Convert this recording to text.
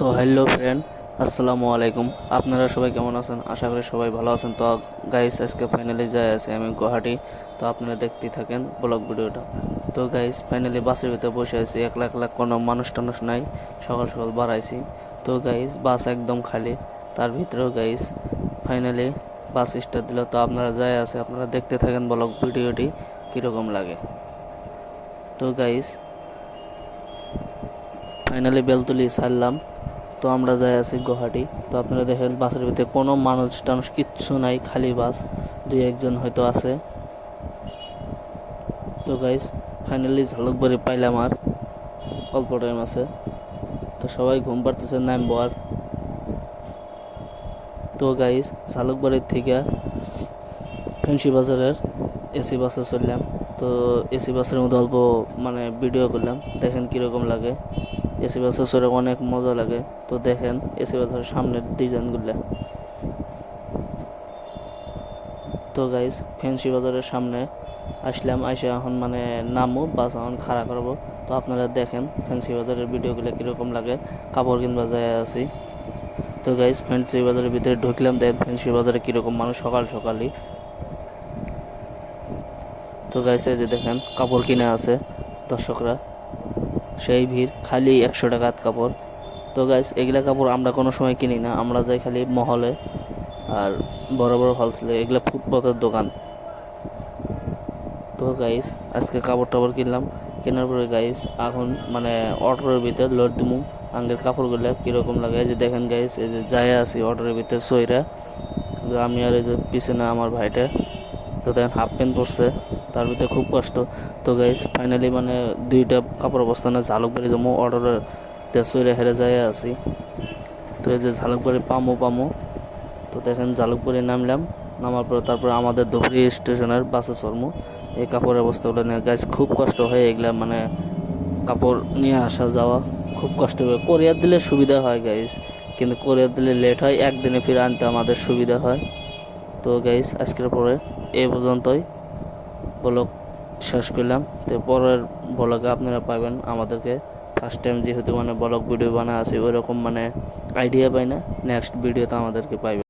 তো hello friend, আসসালামু আলাইকুম। আপনারা সবাই কেমন আছেন? আশা করি সবাই ভালো আছেন। তো গাইস, আজকে ফাইনালি যাই আছে আমি গুয়াহাটি। তো আপনারা দেখতেই থাকেন ব্লগ ভিডিওটা। তো গাইস, ফাইনালি বাসের ভিতরে বসে আছি, একলা একলা, কোনো মানুষ টানুষ নাই। সকাল সকাল বাড়াইছি। তো গাইস, বাস একদম খালি। তার ভিতরেও গাইস ফাইনালি বাস স্টার্ট দিল। তো আপনারা যাই আছে, আপনারা দেখতে থাকেন ব্লগ ভিডিওটি কীরকম লাগে। তো গাইস, ফাইনালি বেলতলি ছাড়লাম। তো আমরা যাই আছি গুয়াহাটি। তো আপনারা দেখেন বাসের ভিতরে কোনো মানুষ টানুষ কিচ্ছু নাই, খালি বাস, দুই একজন হয়তো আছে। তো গাইস, ফাইনালি ঝালুকবাড়ি পাইলাম, আর অল্প টাইম আছে। তো সবাই ঘুম পাড়তেছে, নামবো আর। তো গাইস, ঝালুকবাড়ির থেকে ফেন্সি বাজারের এসি বাসে চললাম। তো এসি বাসের মধ্যে অল্প ভিডিও করলাম, দেখেন কীরকম লাগে। এসি বাসে চড়ে অনেক মজা লাগে। তো দেখেন এসি বাসের সামনের ডিজাইনগুলো। তো গাইস, ফেন্সি বাজারের সামনে আসলাম, আইসে এখন নামবো, বাস এখন খাড়া করবো। তো আপনারা দেখেন ফেন্সি বাজারের ভিডিওগুলো কীরকম লাগে। কাপড় কিনবা যায় আছি। তো গাইস, ফেন্সি বাজারের ভিতরে ঢুকলাম, দেখেন ফেন্সি বাজারে কীরকম মানুষ সকাল সকালই। তো গাইস, এই যে দেখেন কাপড় কিনে আছে দর্শকরা, সেই ভিড়, খালি 100 টাকা কাপড়। তো গাইস, এগুলা কাপড় আমরা কোনো সময় কিনি না, আমরা যাই খালি মহলে আর বড় বড় হোলসেলে, এগুলা ফুটপাতের দোকান। তো গাইস, আজকে কাপড় টাপড় কিনলাম। কেনার পরে গাইস এখন অটোর ভিতর লোড দিমু। আঙ্গের কাপড়গুলো কীরকম লাগে, এই যে দেখেন গাইস, এই যে যায় আছি অটোর ভিতরে সইরা, যে আমি আর এই যে পিছনে আমার ভাইটা। তো দেখেন হাফ প্যান্ট পরছে, তার ভিতরে খুব কষ্ট। তো গাইস, ফাইনালি দুইটা কাপড় বস্তা না ঝালুকবাড়ি যাবো, অটোর সইরা হেরে যায় আছি। তো এই যে ঝালুকবাড়ি পামো। তো দেখেন ঝালুকবাড়ি নামলাম, নামার পর তারপর আমাদের ধুবড়ি স্টেশনের বাসে চড়মু। এই কাপড়ের অবস্থাগুলো নিয়ে গাইস খুব কষ্ট হয়, এগুলা কাপড় নিয়ে আসা যাওয়া খুব কষ্ট হয়। কোরিয়ার দিলে সুবিধা হয় গাইস, কিন্তু কোরিয়ার দিলে লেট হয়, একদিনে ফিরে আনতে আমাদের সুবিধা হয়। তো গাইস, আজকের পরে এই পর্যন্তই ব্লগ শেষ করলাম। তো পরের ব্লগে আপনারা পাবেন আমাদেরকে। ফার্স্ট টাইম যেহেতু ব্লগ ভিডিও বানা আছে, ওইরকম আইডিয়া পাই না, নেক্সট ভিডিওতে আমাদেরকে পাইবেন।